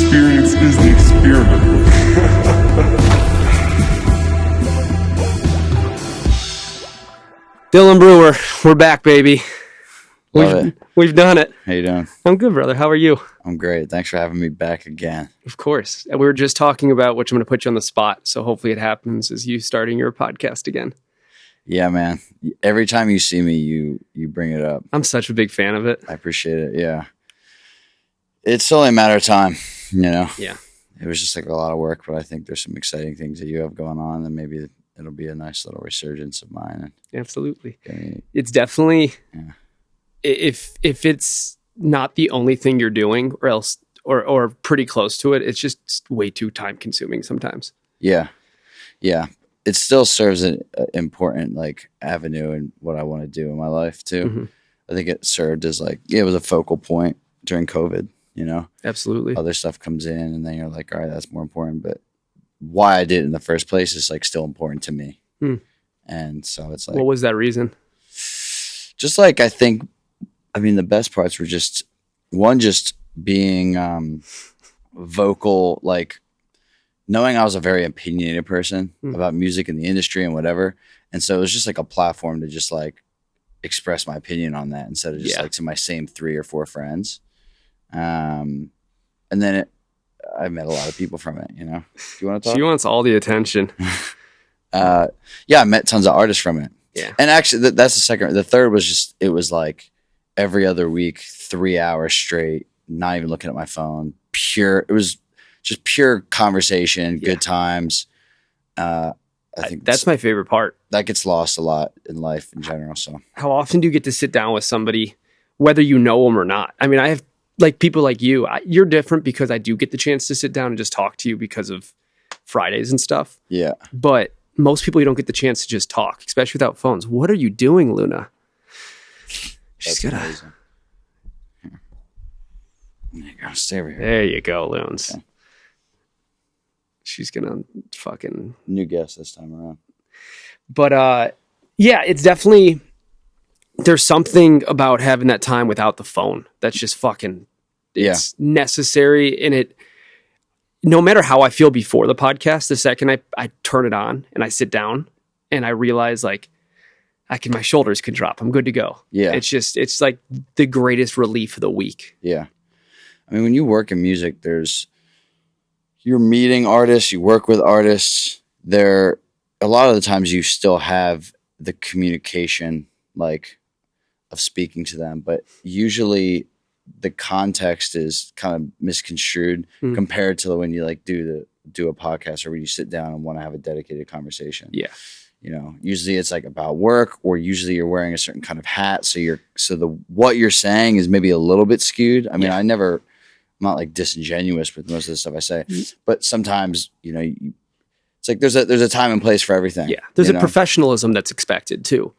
experience is the experiment. Dylan Brewer, we're back, baby. We've done it. How you doing? I'm good, brother. How are you? I'm great. Thanks for having me back again. Of course. And we were just talking about which I'm going to put you on the spot. So hopefully it happens as you starting your podcast again. Yeah, man. Every time you see me, you bring it up. I'm such a big fan of it. I appreciate it. Yeah. It's only a matter of time, you know? Yeah. It was just like a lot of work, but I think there's some exciting things that you have going on, and maybe it'll be a nice little resurgence of mine. Absolutely. It's definitely, if it's not the only thing you're doing or pretty close to it, it's just way too time consuming sometimes. Yeah. Yeah. It still serves an important like avenue in what I want to do in my life too. Mm-hmm. I think it served as like, it was a focal point during COVID, you know? Absolutely. Other stuff comes in and then you're like, all right, that's more important. But why I did it in the first place is like still important to me. And so it's like, what was that reason? Just like, I think, the best parts were just being vocal, like knowing I was a very opinionated person about music and the industry and whatever. And so it was just like a platform to just like express my opinion on that instead of just like to my same 3 or 4 friends. And then I met a lot of people from it, you know? Do you want to talk? She wants all the attention. I met tons of artists from it. Yeah. And actually that's the second. The third was just, it was like every other week, 3 hours straight, not even looking at my phone. It was just pure conversation, good times. I think that's my favorite part. That gets lost a lot in life in general. So how often do you get to sit down with somebody, whether you know them or not? I mean, I have like people like you. You're different because I do get the chance to sit down and just talk to you because of Fridays and stuff. Yeah. But most people, you don't get the chance to just talk, especially without phones. What are you doing, Luna? She's gonna. Amazing. There you go. Stay over here. There you go, Loons. Okay. She's gonna fucking new guest this time around. But yeah, it's definitely, there's something about having that time without the phone that's just fucking, it's necessary. And it, no matter how I feel before the podcast, the second I turn it on and I sit down and I realize like my shoulders can drop. I'm good to go. Yeah. It's like the greatest relief of the week. Yeah. I mean, when you work in music, you're meeting artists, you work with artists. A lot of the times you still have the communication, like of speaking to them, but usually the context is kind of misconstrued compared to when you like do a podcast or when you sit down and want to have a dedicated conversation. Yeah. You know, usually it's like about work, or usually you're wearing a certain kind of hat. So what you're saying is maybe a little bit skewed. I mean, I'm not like disingenuous with most of the stuff I say, but sometimes, you know, it's like there's a time and place for everything. Yeah. There's a professionalism that's expected too.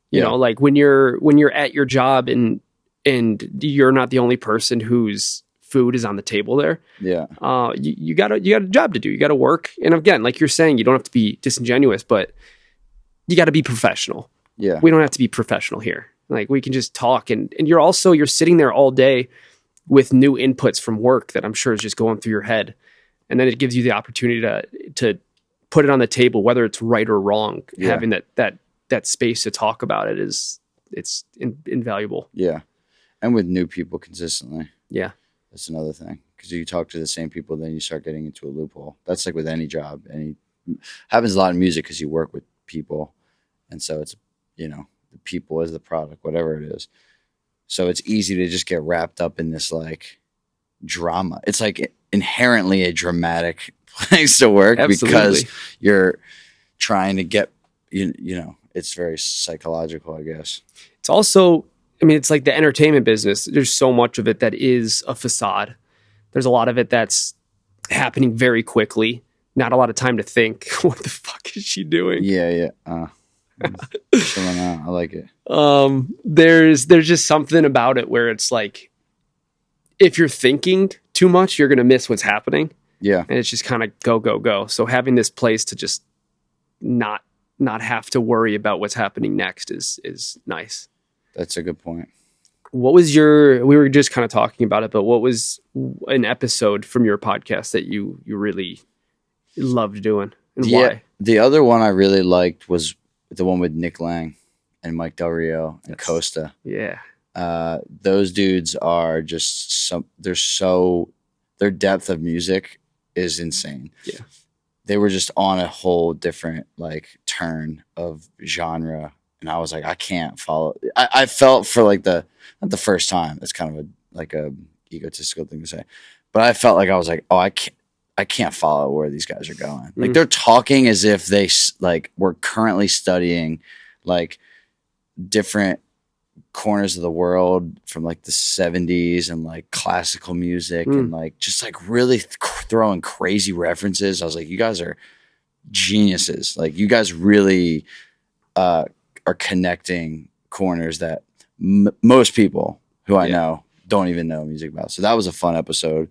You know, like when you're at your job and you're not the only person whose food is on the table there. Yeah. You got a job to do. You got to work. And again, like you're saying, you don't have to be disingenuous, but you got to be professional. Yeah. We don't have to be professional here. Like we can just talk and you're sitting there all day with new inputs from work that I'm sure is just going through your head. And then it gives you the opportunity to put it on the table, whether it's right or wrong. Having that space to talk about it it's invaluable. Yeah. And with new people consistently. Yeah. That's another thing. Because you talk to the same people, then you start getting into a loophole. That's like with any job. Happens a lot in music because you work with people. And so it's, you know, the people is the product, whatever it is. So it's easy to just get wrapped up in this like drama. It's like inherently a dramatic place to work. Absolutely. Because you're trying to get, you know, it's very psychological, I guess. It's also, I mean, it's like the entertainment business. There's so much of it that is a facade. There's a lot of it that's happening very quickly. Not a lot of time to think, what the fuck is she doing? Yeah. Chilling out. I like it. There's just something about it where it's like, if you're thinking too much, you're going to miss what's happening. Yeah. And it's just kind of go. So having this place to just not have to worry about what's happening next is nice. That's a good point. What was we were just kind of talking about it, but what was an episode from your podcast that you really loved doing, and why? The other one I really liked was the one with Nick Lang and Mike Del Rio and Costa. Yeah. Those dudes are just their depth of music is insane. Yeah. They were just on a whole different like turn of genre. And I was like, I can't follow. I felt for like not the first time. It's kind of a egotistical thing to say, but I felt like I was like, oh, I can't follow where these guys are going. Like they're talking as if they like were currently studying like different corners of the world from like the 70s and like classical music and like just like really throwing crazy references. I was like, you guys are geniuses. Like you guys really are connecting corners that most people who I know don't even know music about. So that was a fun episode.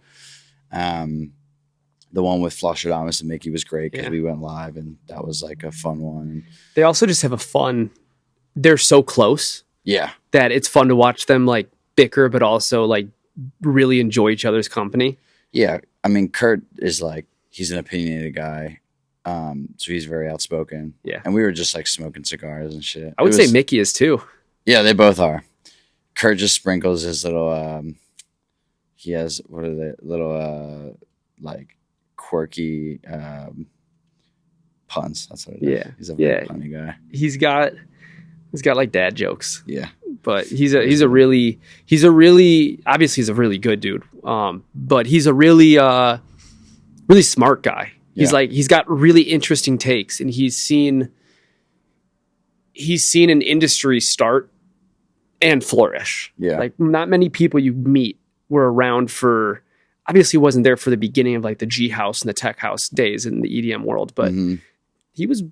The one with Flosstradamus and Mickey was great because we went live and that was like a fun one. They also just have they're so close. Yeah. That it's fun to watch them like bicker, but also like really enjoy each other's company. Yeah. I mean, Kurt is like, he's an opinionated guy. So he's very outspoken. Yeah. And we were just like smoking cigars and shit. I would say Mickey is too. Yeah, they both are. Kurt just sprinkles his little, he has, what are they, little, like quirky, puns. That's what it is. Yeah. He's a very punny guy. He's got like dad jokes. Yeah. But he's a really obviously he's a really good dude. But he's a really smart guy. He's got really interesting takes, and he's seen an industry start and flourish. Yeah. Like not many people you meet were around for, obviously wasn't there for the beginning of like the G house and the tech house days in the EDM world, but he was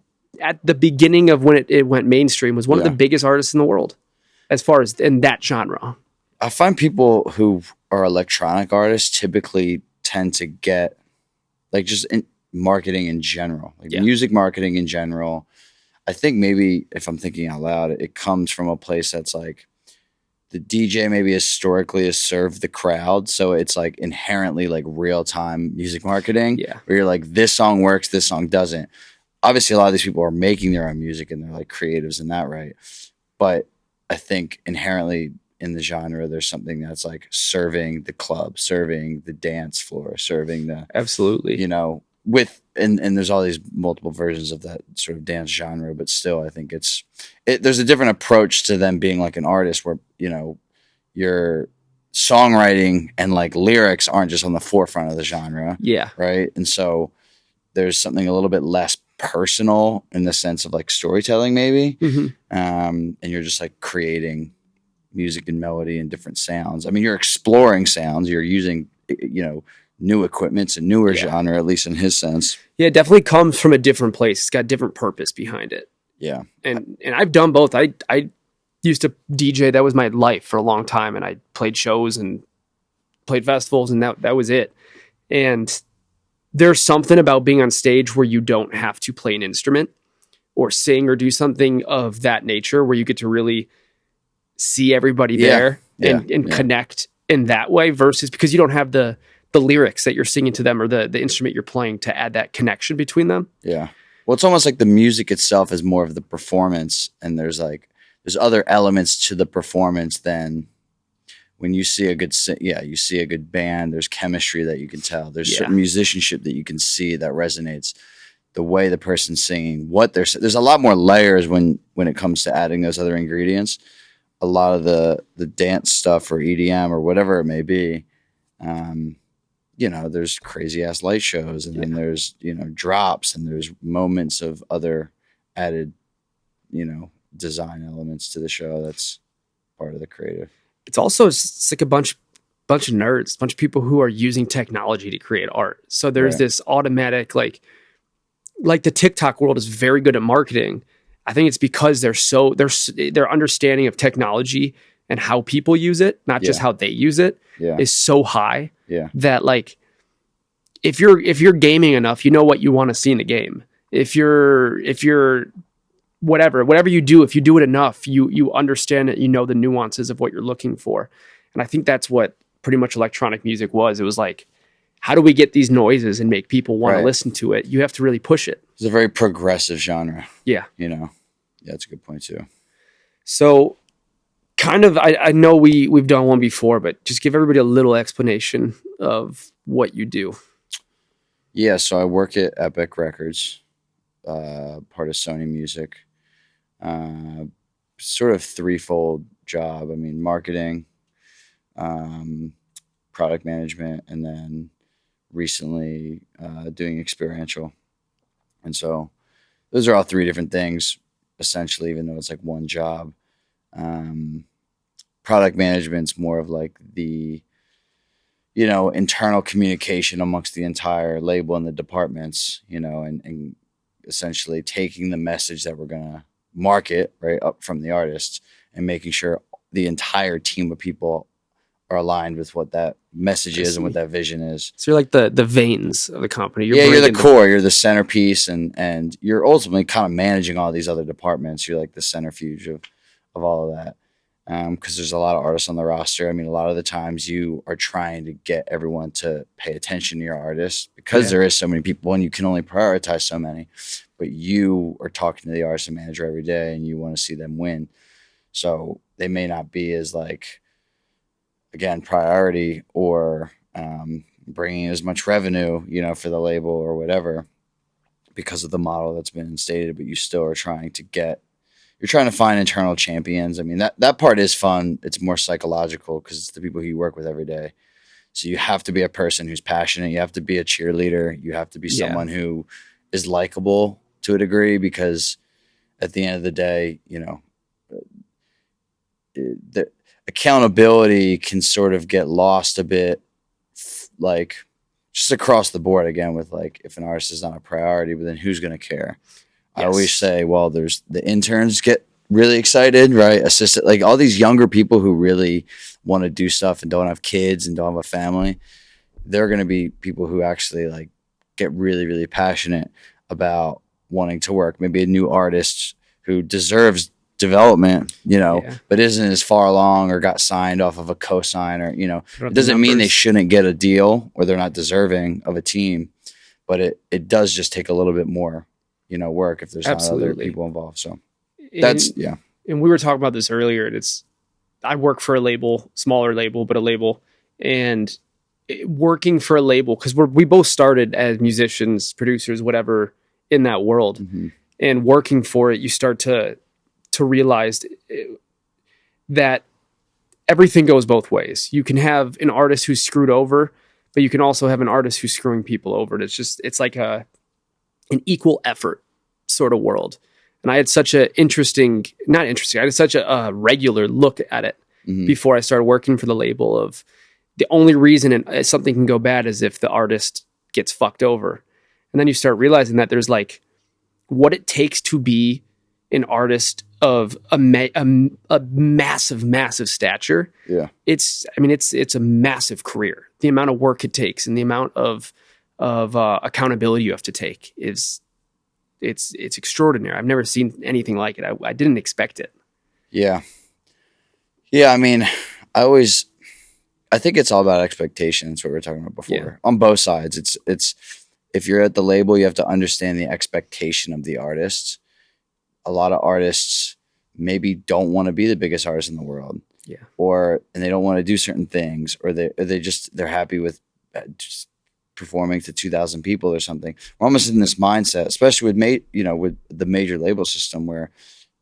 at the beginning of when it went mainstream, was one of the biggest artists in the world as far as in that genre. I find people who are electronic artists typically tend to get like just in marketing in general, like music marketing in general. I think maybe if I'm thinking out loud, it comes from a place that's like the DJ maybe historically has served the crowd. So it's like inherently like real time music marketing where you're like, this song works, this song doesn't. Obviously a lot of these people are making their own music and they're like creatives in that, right? But I think inherently in the genre, there's something that's like serving the club, serving the dance floor, serving the, absolutely, you know, and there's all these multiple versions of that sort of dance genre, but still I think there's a different approach to them being like an artist where, you know, your songwriting and like lyrics aren't just on the forefront of the genre. Yeah. Right. And so there's something a little bit less personal in the sense of like storytelling maybe. And you're just like creating music and melody and different sounds. I mean, you're exploring sounds, you're using, you know, new equipments and newer genre, at least in his sense. Yeah, it definitely comes from a different place. It's got different purpose behind it. Yeah. And I've done both. I used to DJ. That was my life for a long time. And I played shows and played festivals, and that was it. And there's something about being on stage where you don't have to play an instrument or sing or do something of that nature, where you get to really see everybody there and connect in that way, versus because you don't have the lyrics that you're singing to them or the instrument you're playing to add that connection between them. Yeah. Well, it's almost like the music itself is more of the performance, and there's other elements to the performance than when you see you see a good band. There's chemistry that you can tell. There's certain musicianship that you can see that resonates. The way the person's singing, there's a lot more layers when it comes to adding those other ingredients. A lot of the dance stuff or EDM or whatever it may be, you know, there's crazy ass light shows, and then there's, you know, drops, and there's moments of other added, you know, design elements to the show. That's part of the creative. It's also it's like a bunch of nerds, a bunch of people who are using technology to create art. So there's this automatic, like the TikTok world is very good at marketing. I think it's because their understanding of technology and how people use it, not just how they use it, is so high that like if you're gaming enough, you know what you want to see in the game. If you're whatever you do, if you do it enough, you understand it, you know the nuances of what you're looking for. And I think that's what pretty much electronic music was. It was like, how do we get these noises and make people want to Right. listen to it? You have to really push it. It's a very progressive genre, Yeah. you know. Yeah, that's a good point too. So kind of, I know we've done one before, but just give everybody a little explanation of what you do. Yeah, so I work at Epic Records, part of Sony Music. Sort of threefold job. I mean, marketing, product management, and then recently doing experiential. And so those are all three different things, essentially, even though it's like one job. Product management's more of like the, internal communication amongst the entire label and the departments, and essentially taking the message that we're going to market right up from the artists and making sure the entire team of people are aligned with what that message is and what that vision is. So you're like the veins of the company. You're the core, you're the centerpiece, and you're ultimately kind of managing all these other departments. You're like the centrifuge of all of that. Because there's a lot of artists on the roster. I mean, a lot of the times you are trying to get everyone to pay attention to your artist because there is so many people and you can only prioritize so many. But you are talking to the artist and manager every day and you want to see them win. So they may not be as like, again, priority or bringing as much revenue, for the label or whatever because of the model that's been instated, but you still are trying to find internal champions. I mean, that part is fun. It's more psychological because it's the people who you work with every day. So you have to be a person who's passionate. You have to be a cheerleader. You have to be someone who is likable to a degree because at the end of the day, the accountability can sort of get lost a bit, like just across the board again with like if an artist is not a priority, but then who's going to care? I always say, well, there's the interns get really excited, right? Assistant, like all these younger people who really want to do stuff and don't have kids and don't have a family. They're going to be people who actually like get really, really passionate about wanting to work. Maybe a new artist who deserves development, but isn't as far along or got signed off of a cosign or, it doesn't mean they shouldn't get a deal or they're not deserving of a team, but it does just take a little bit more work if there's not other people involved. So that's, And we were talking about this earlier. And I work for a label, smaller label, but a label, and working for a label, because we both started as musicians, producers, whatever in that world, and working for it, you start to realize that everything goes both ways. You can have an artist who's screwed over, but you can also have an artist who's screwing people over. It's like an equal effort sort of world. And I had such I had such a regular look at it before I started working for the label of the only reason something can go bad is if the artist gets fucked over. And then you start realizing that there's like what it takes to be an artist of a massive, massive stature. Yeah. It's a massive career. The amount of work it takes and the amount of accountability you have to take it's extraordinary. I've never seen anything like it. I didn't expect it. Yeah. Yeah. I mean, I think it's all about expectations, what we were talking about before on both sides. It's, if you're at the label, you have to understand the expectation of the artists. A lot of artists maybe don't want to be the biggest artist in the world. Yeah. And they don't want to do certain things, or they're happy with just performing to 2,000 people or something. We're almost in this mindset, especially with the major label system where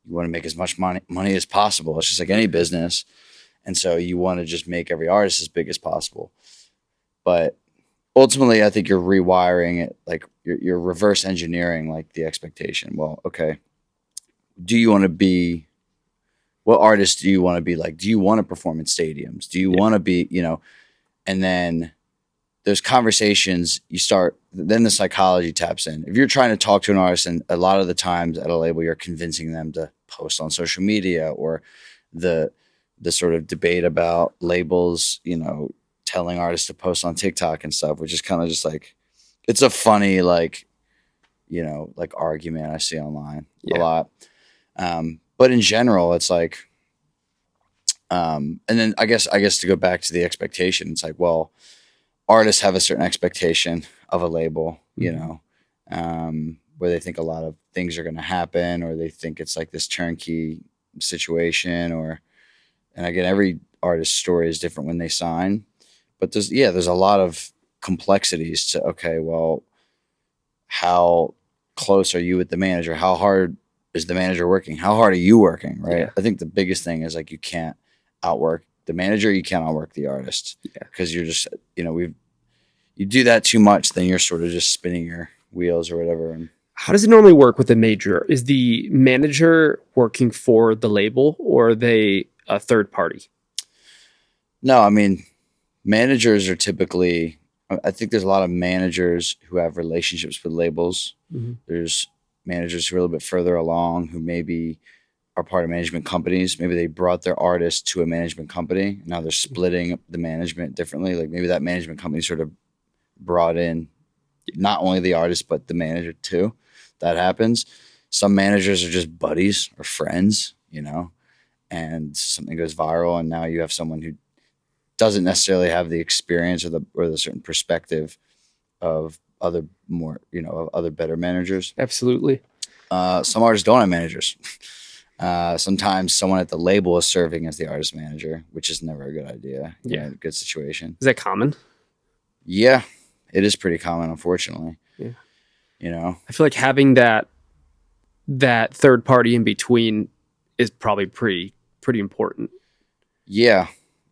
you want to make as much money as possible. It's just like any business. And so you want to just make every artist as big as possible. But ultimately, I think you're rewiring it, like you're reverse engineering like the expectation. Well, okay, what artist do you want to be like? Do you want to perform in stadiums? Do you want to be, and then those conversations then the psychology taps in. If you're trying to talk to an artist, and a lot of the times at a label, you're convincing them to post on social media, or the sort of debate about labels, telling artists to post on TikTok and stuff, which is kind of just like, it's a funny, like argument I see online a lot. But in general, it's like, and then I guess to go back to the expectation, it's like, well, artists have a certain expectation of a label, you know, where they think a lot of things are going to happen, or they think it's like this turnkey situation, and again, every artist's story is different when they sign, but there's a lot of complexities to, okay, well, how close are you with the manager? How hard is the manager working? How hard are you working? Right. Yeah. I think the biggest thing is like, you can't outwork the manager. You can't outwork the artist. Yeah. Cause you're just, you do that too much, then you're sort of just spinning your wheels or whatever. And How does it normally work with the major? Is the manager working for the label, or are they a third party? no, I mean, managers are typically, I think there's a lot of managers who have relationships with labels. There's managers who are a little bit further along who maybe are part of management companies. Maybe they brought their artist to a management company. Now they're splitting the management differently. Like maybe that management company sort of brought in not only the artist, but the manager too. That happens. Some managers are just buddies or friends, and something goes viral, and now you have someone who doesn't necessarily have the experience or the certain perspective of other more, of other better managers. Absolutely. Some artists don't have managers. Sometimes someone at the label is serving as the artist manager, which is never a good idea. Yeah. Good situation. Is that common? Yeah, it is pretty common, unfortunately. Yeah. I feel like having that third party in between is probably pretty important. Yeah,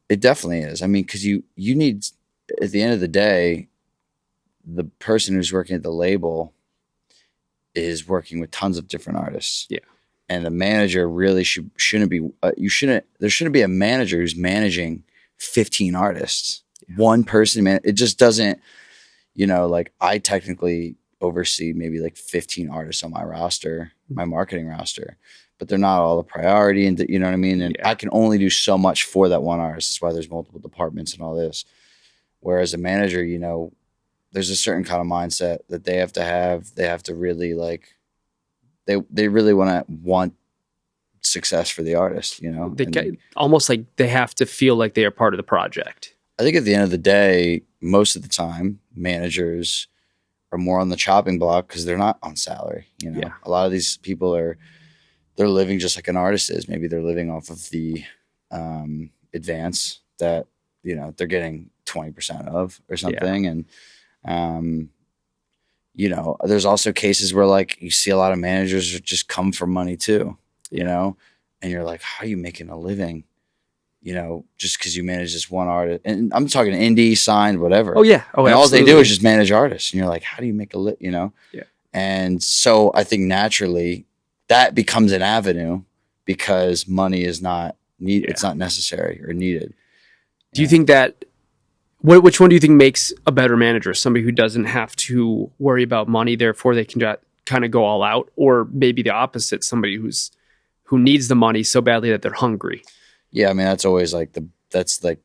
it definitely is. I mean, because you need, at the end of the day, the person who's working at the label is working with tons of different artists. Yeah. And the manager really shouldn't be, there shouldn't be a manager who's managing 15 artists. Yeah. One person, man, it just doesn't, like I technically oversee maybe like 15 artists on my roster, my marketing roster, but they're not all a priority. And you know what I mean? And I can only do so much for that one artist. That's why there's multiple departments and all this. Whereas a manager, there's a certain kind of mindset that they have to have. They have to really they really want success for the artist, almost like they have to feel like they are part of the project. I think at the end of the day, most of the time, managers are more on the chopping block because they're not on salary. A lot of these people they're living just like an artist is. Maybe they're living off of the advance that they're getting 20% of or something. Yeah. And there's also cases where like you see a lot of managers just come for money too, and you're like, how are you making a living? Just because you manage this one artist, and I'm talking indie, signed, whatever. Oh yeah. Oh, and all they do is just manage artists, and you're like, how do you make a living? Yeah. And so I think naturally that becomes an avenue because money is not need. Yeah. It's not necessary or needed. Do you think that? Which one do you think makes a better manager? Somebody who doesn't have to worry about money, therefore they can kind of go all out, or maybe the opposite, somebody who needs the money so badly that they're hungry. Yeah, I mean that's always that's the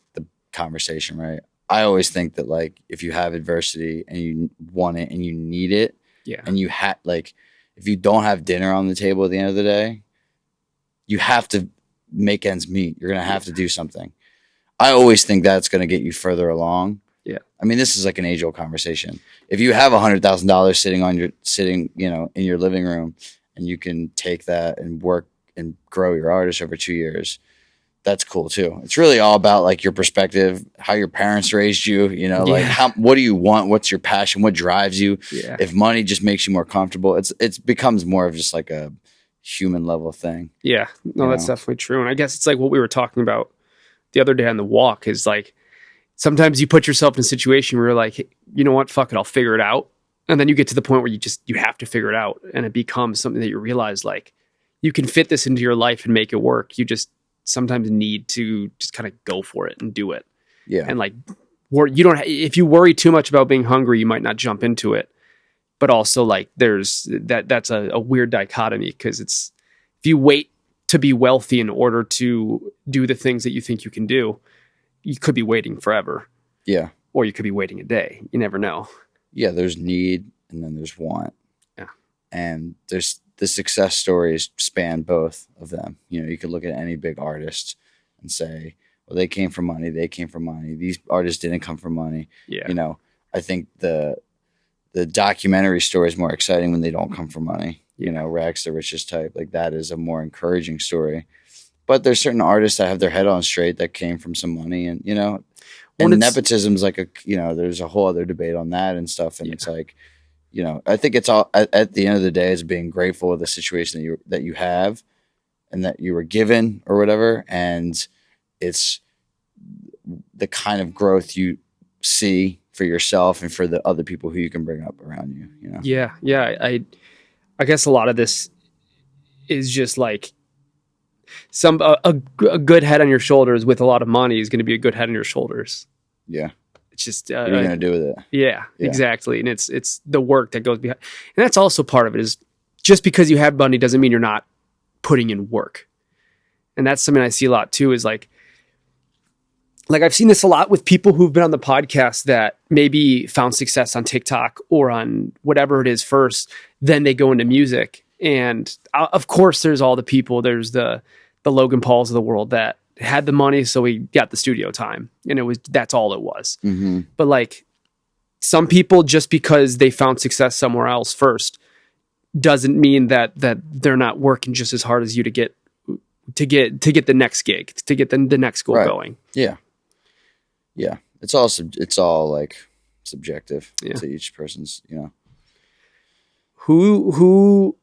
conversation, right? I always think that like if you have adversity and you want it and you need it, and you if you don't have dinner on the table at the end of the day, you have to make ends meet. You're gonna have to do something. I always think that's going to get you further along. Yeah. I mean, this is like an age-old conversation. If you have $100,000 sitting in your living room, and you can take that and work and grow your artist over 2 years, that's cool too. It's really all about like your perspective, how your parents raised you, like what do you want? What's your passion? What drives you? Yeah. If money just makes you more comfortable, it becomes more of just like a human level thing. Yeah. No, that's definitely true. And I guess it's like what we were talking about the other day on the walk is like, sometimes you put yourself in a situation where you're like, hey, you know what, fuck it, I'll figure it out. And then you get to the point where you have to figure it out. And it becomes something that you realize like, you can fit this into your life and make it work. You just sometimes need to just kind of go for it and do it. Yeah. And like, if you worry too much about being hungry, you might not jump into it. But also like that's a weird dichotomy because if you wait to be wealthy in order to do the things that you think you can do, you could be waiting forever. Yeah. Or you could be waiting a day. You never know. Yeah. There's need and then there's want. Yeah. And there's the success stories span both of them. You know, you could look at any big artist and say, well, they came from money. They came from money. These artists didn't come from money. Yeah. You know, I think the documentary story is more exciting when they don't come from money. You know, rags to riches type. Like that is a more encouraging story. But there's certain artists that have their head on straight that came from some money, and you know, and nepotism's like a, you know, there's a whole other debate on that and stuff. And it's like, you know, I think it's all at the end of the day is being grateful of the situation that you have and that you were given or whatever. And it's the kind of growth you see for yourself and for the other people who you can bring up around you, you know? Yeah. Yeah. I guess a lot of this is just like a good head on your shoulders with a lot of money is going to be a good head on your shoulders. Yeah. It's just, what are you going to do with it? Yeah, exactly. And it's the work that goes behind. And that's also part of it is just because you have money doesn't mean you're not putting in work. And that's something I see a lot too, is like I've seen this a lot with people who've been on the podcast that maybe found success on TikTok or on whatever it is first, then they go into music. And of course there's all the people, there's the Logan Pauls of the world that had the money, so we got the studio time, and that's all it was. Mm-hmm. But like some people, just because they found success somewhere else first, doesn't mean that they're not working just as hard as you to get the next gig, to get the next goal going. Yeah. It's all like subjective to each person's, you know. Who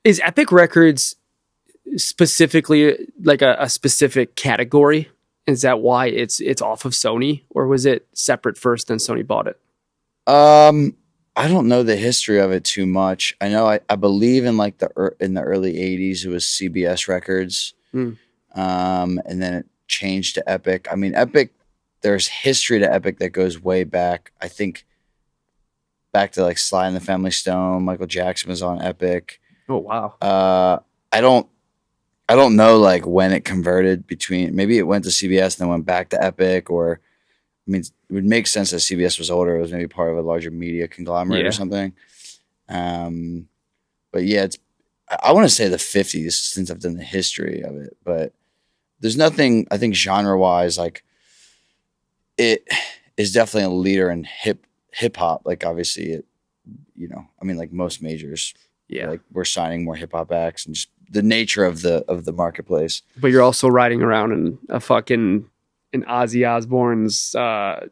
is Epic Records specifically like a specific category? Is that why it's off of Sony, or was it separate first then Sony bought it? I don't know the history of it too much. I know I believe in like in the early 80s it was CBS Records. And then it changed to Epic. I mean, Epic, there's history to Epic that goes way back. I think back to like Sly and the Family Stone. Michael Jackson was on Epic. Oh wow. I don't know like when it converted between, maybe it went to CBS and then went back to Epic, or I mean, it would make sense that CBS was older. It was maybe part of a larger media conglomerate or something. But yeah, I want to say the 50s since I've done the history of it, but there's nothing, I think genre wise, like it is definitely a leader in hip hop. Like obviously it, you know, I mean like most majors, like we're signing more hip hop acts and just the nature of the marketplace. But you're also riding around in in Ozzy Osbourne's, what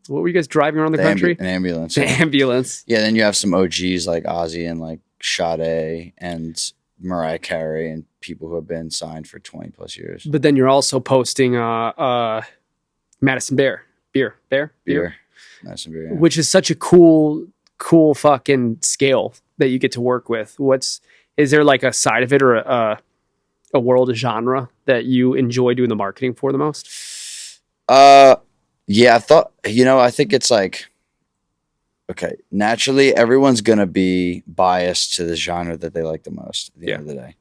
were you guys driving around the country? An ambulance. The ambulance. Yeah, then you have some OGs like Ozzy and like Sade and Mariah Carey and people who have been signed for 20 plus years. But then you're also posting Madison Beer. Madison Beer, yeah. Which is such a cool fucking scale that you get to work with. Is there like a side of it or a world, a genre that you enjoy doing the marketing for the most? Yeah, I think it's like, okay, naturally everyone's going to be biased to the genre that they like the most at the end of the day.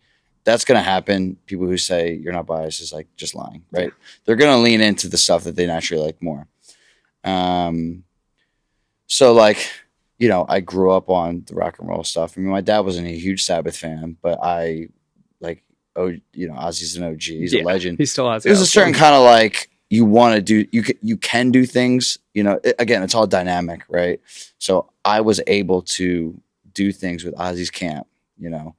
That's going to happen. People who say you're not biased is like just lying, right? Yeah. They're going to lean into the stuff that they naturally like more. So like, you know, I grew up on the rock and roll stuff. I mean, my dad wasn't a huge Sabbath fan, but I like, Ozzy's an OG. He's a legend. He still has. There's a certain kind of like, you want to do, you can do things, you know, again, it's all dynamic, right? So I was able to do things with Ozzy's camp, you know.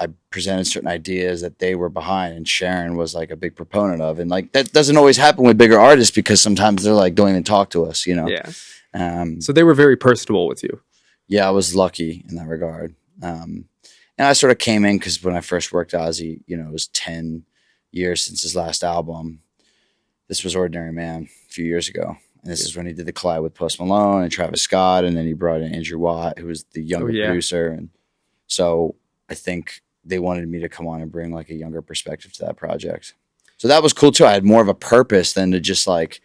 I presented certain ideas that they were behind, and Sharon was like a big proponent of. And like, that doesn't always happen with bigger artists because sometimes they're like, don't even talk to us, you know? Yeah. So they were very personable with you. Yeah, I was lucky in that regard. And I sort of came in because when I first worked Ozzy, you know, it was 10 years since his last album. This was Ordinary Man a few years ago. And this is when he did the collab with Post Malone and Travis Scott. And then he brought in Andrew Watt, who was the younger producer. And so I think they wanted me to come on and bring like a younger perspective to that project. So that was cool too. I had more of a purpose than to just like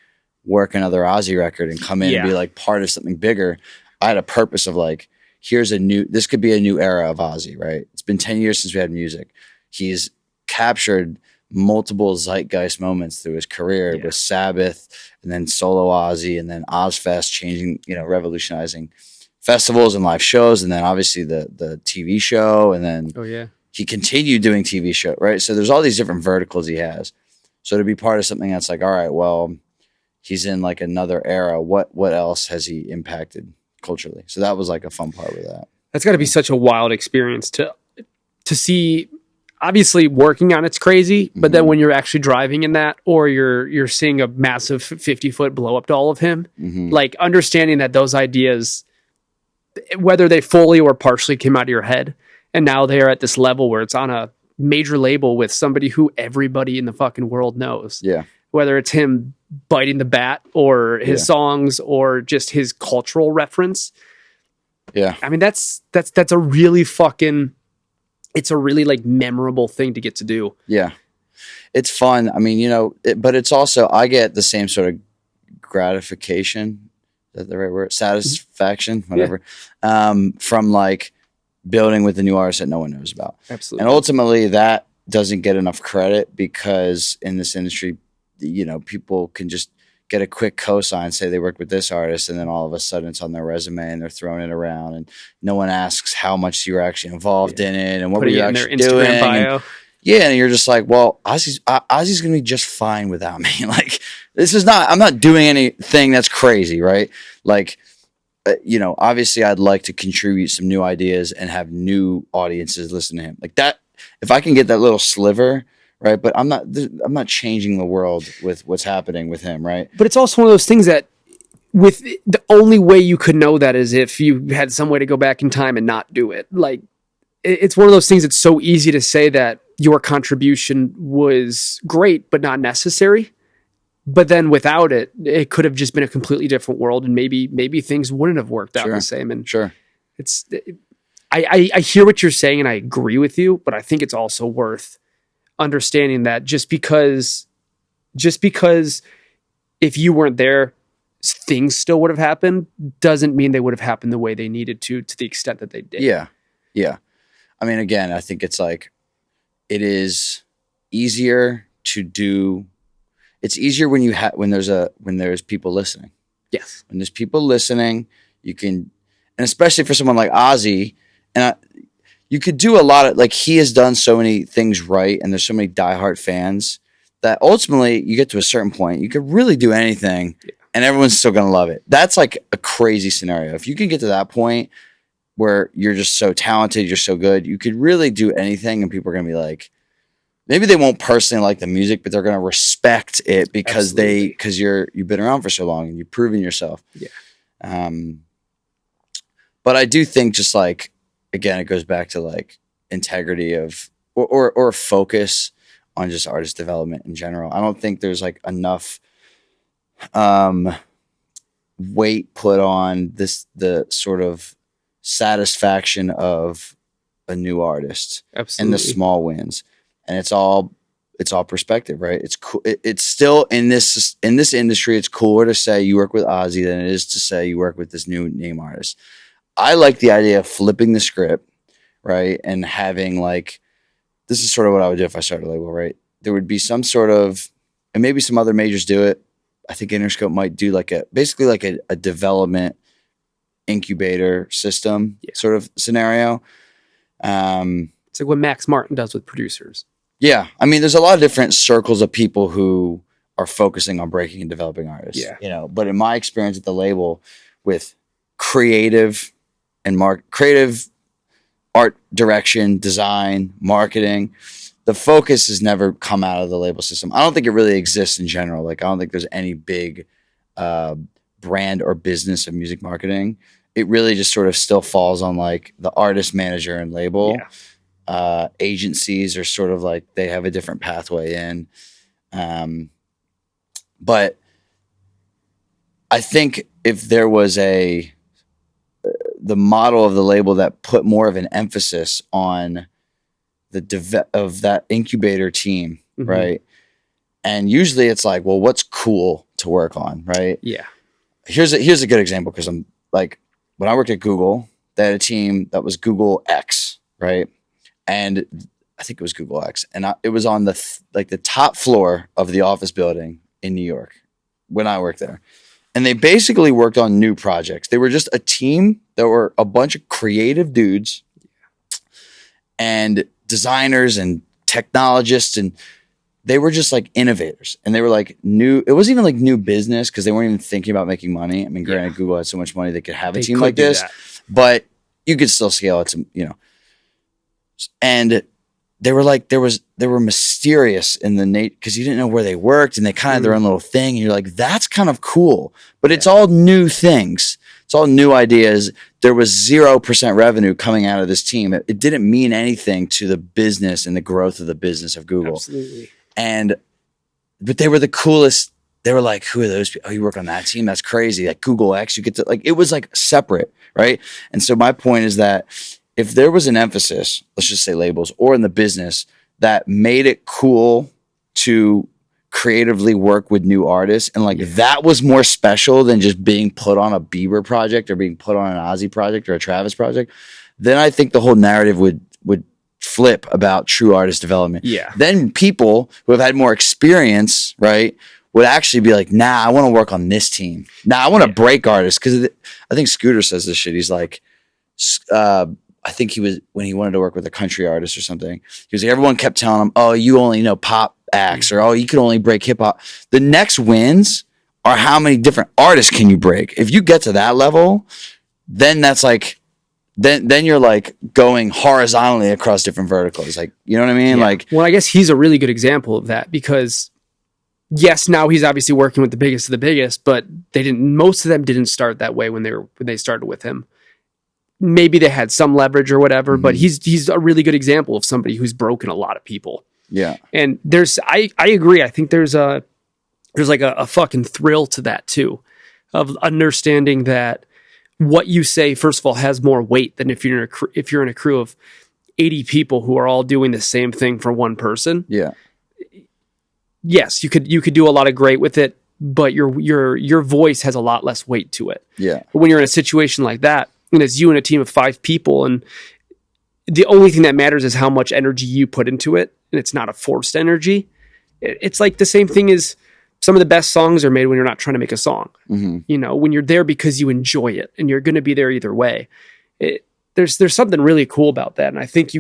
work another Ozzy record and come in and be like part of something bigger. I had a purpose of like, this could be a new era of Ozzy, right? It's been 10 years since we had music. He's captured multiple zeitgeist moments through his career with Sabbath and then solo Ozzy and then Ozfest changing, you know, revolutionizing festivals and live shows, and then obviously the TV show, and then Oh yeah. he continued doing TV show, right? So there's all these different verticals he has. So to be part of something that's like, all right, well, he's in like another era. What else has he impacted culturally? So that was like a fun part with that. That's got to be such a wild experience to see. Obviously, working on it's crazy, but then when you're actually driving in that, or you're seeing a massive 50-foot blow up doll of him, like understanding that those ideas, whether they fully or partially came out of your head, and now they are at this level where it's on a major label with somebody who everybody in the fucking world knows. Yeah. Whether it's him biting the bat or his songs or just his cultural reference. Yeah. I mean, that's a really fucking, it's a really like memorable thing to get to do. Yeah. It's fun. I mean, but it's also, I get the same sort of gratification. Is that the right word? Satisfaction, whatever. From like building with the new artists that no one knows about. Absolutely. And ultimately that doesn't get enough credit because in this industry, people can just get a quick cosign, say they work with this artist, and then all of a sudden it's on their resume and they're throwing it around, and no one asks how much you were actually involved in it and what were you actually doing. Bio. And you're just like, well, Ozzy's gonna be just fine without me. Like, I'm not doing anything that's crazy, right? Like, obviously I'd like to contribute some new ideas and have new audiences listen to him. Like that, if I can get that little sliver, right? But I'm not changing the world with what's happening with him, right? But it's also one of those things that with the only way you could know that is if you had some way to go back in time and not do it. Like, it's one of those things that's so easy to say that your contribution was great, but not necessary. But then without it, it could have just been a completely different world, and maybe things wouldn't have worked out the same. And I hear what you're saying, and I agree with you, but I think it's also worth understanding that just because if you weren't there, things still would have happened, doesn't mean they would have happened the way they needed to the extent that they did. Yeah. Yeah. I mean, again, I think it's like, it is easier to do. It's easier when when there's people listening. Yes. When there's people listening, you can, and especially for someone like Ozzy, you could do a lot of, like, he has done so many things right, and there's so many diehard fans that ultimately you get to a certain point, you could really do anything and everyone's still going to love it. That's like a crazy scenario. If you can get to that point where you're just so talented, you're so good, you could really do anything and people are going to be like, maybe they won't personally like the music, but they're going to respect it because you've been around for so long and you've proven yourself. Yeah. But I do think, just like, again, it goes back to like integrity of, or focus on just artist development in general. I don't think there's like enough weight put on the sort of satisfaction of a new artist. Absolutely. And the small wins. And it's all perspective, right? It's cool. It's still in this industry, it's cooler to say you work with Ozzy than it is to say you work with this new name artist. I like the idea of flipping the script, right? And having like, this is sort of what I would do if I started a label, right? There would be some sort of, and maybe some other majors do it. I think Interscope might do basically like a development incubator system sort of scenario. It's like what Max Martin does with producers. Yeah. I mean, there's a lot of different circles of people who are focusing on breaking and developing artists. Yeah. But in my experience at the label, with creative art direction, design, marketing, the focus has never come out of the label system. I don't think it really exists in general. Like, I don't think there's any big brand or business of music marketing. It really just sort of still falls on like the artist, manager, and label. Yeah. Agencies are sort of like, they have a different pathway in. But I think if there was the model of the label that put more of an emphasis on of that incubator team, mm-hmm. right? And usually it's like, well, what's cool to work on, right? Yeah. Here's a good example, because I'm like, when I worked at Google, they had a team that was Google X, right? And I think it was Google X, and it was on the top floor of the office building in New York when I worked there. and they basically worked on new projects. They were just a team that were a bunch of creative dudes and designers and technologists, and they were just like innovators, and they were like new. It wasn't even like new business because they weren't even thinking about making money. I mean, granted, Google had so much money they could have a team like this, but you could still scale it to, and they were like, they were mysterious in the because you didn't know where they worked, and they kind of had their own little thing. And you're like, that's kind of cool, but it's all new things. It's all new ideas. There was 0% revenue coming out of this team. It didn't mean anything to the business and the growth of the business of Google. Absolutely. But they were the coolest. They were like, who are those people? Oh, you work on that team? That's crazy. Like Google X, you get to it was like separate. Right. And so my point is that if there was an emphasis, let's just say labels or in the business that made it cool to creatively work with new artists, and that was more special than just being put on a Bieber project or being put on an Ozzy project or a Travis project, then I think the whole narrative would flip about true artist development. Yeah. Then people who have had more experience, right, would actually be like, nah, I want to work on this team. Nah, I want to break artists. Because I think Scooter says this shit. He's like, I think he was, when he wanted to work with a country artist or something, he was like, everyone kept telling him, oh, you only know pop acts, or oh, you can only break hip hop. The next wins are how many different artists can you break. If you get to that level, then that's like, then you're like going horizontally across different verticals. Like, you know what I mean? Yeah. Like, well, I guess he's a really good example of that because yes, now he's obviously working with the biggest of the biggest, but most of them didn't start that way when they started with him. Maybe they had some leverage or whatever, but he's a really good example of somebody who's broken a lot of people. Yeah. And I agree. I think there's like a fucking thrill to that too, of understanding that what you say, first of all, has more weight than if you're in a crew of 80 people who are all doing the same thing for one person. Yeah. Yes, you could do a lot of great with it, but your voice has a lot less weight to it. Yeah. But when you're in a situation like that, and it's you and a team of 5 people, and the only thing that matters is how much energy you put into it, and it's not a forced energy. It's like the same thing as some of the best songs are made when you're not trying to make a song. Mm-hmm. When you're there because you enjoy it, and you're going to be there either way. There's something really cool about that, and I think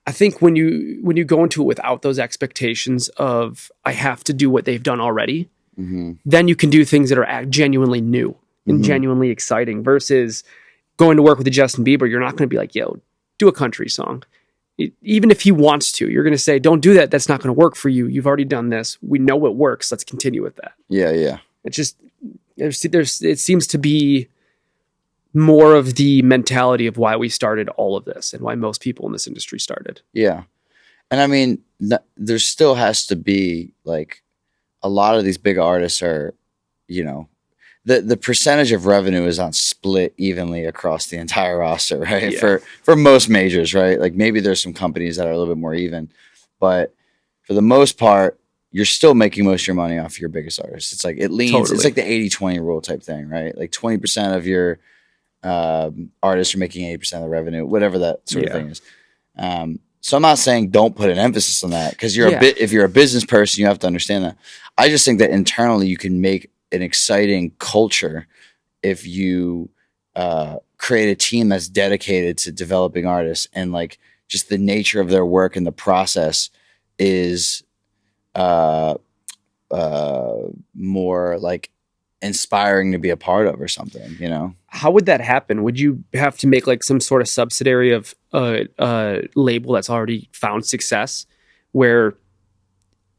I think when you go into it without those expectations of I have to do what they've done already, then you can do things that are genuinely new and genuinely exciting versus going to work with a Justin Bieber. You're not going to be like, yo, do a country song. Even if he wants to, you're going to say, don't do that. That's not going to work for you. You've already done this. We know it works. Let's continue with that. Yeah. Yeah. It's just, it seems to be more of the mentality of why we started all of this and why most people in this industry started. Yeah. And I mean, there still has to be like a lot of these big artists are, the percentage of revenue is not split evenly across the entire roster, right? Yeah. For most majors, right? Like maybe there's some companies that are a little bit more even, but for the most part, you're still making most of your money off your biggest artists. It's like it leans. Totally. It's like the 80-20 rule type thing, right? Like 20% of your artists are making 80% of the revenue, whatever that sort of thing is. So I'm not saying don't put an emphasis on that because if you're a business person, you have to understand that. I just think that internally you can make an exciting culture if you create a team that's dedicated to developing artists, and like just the nature of their work and the process is more like inspiring to be a part of or something, How would that happen? Would you have to make like some sort of subsidiary of a label that's already found success where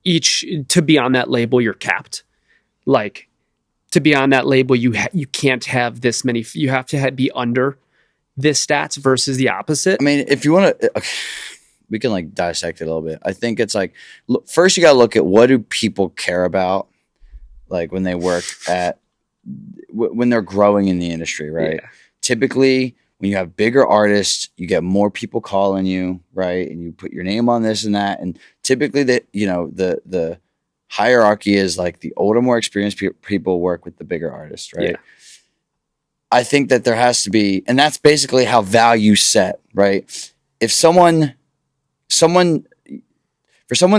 to be on that label, you're capped? Like to be on that label, you can't have this many, you have to be under this stats versus the opposite. I mean, if you want to, we can like dissect it a little bit. I think it's like, first you got to look at what do people care about, like when they work when they're growing in the industry, right? Yeah. Typically, when you have bigger artists, you get more people calling you, right? And you put your name on this and that. And typically, the hierarchy is like the older, more experienced people work with the bigger artists, right? Yeah. I think that there has to be, and that's basically how value set, right? If for someone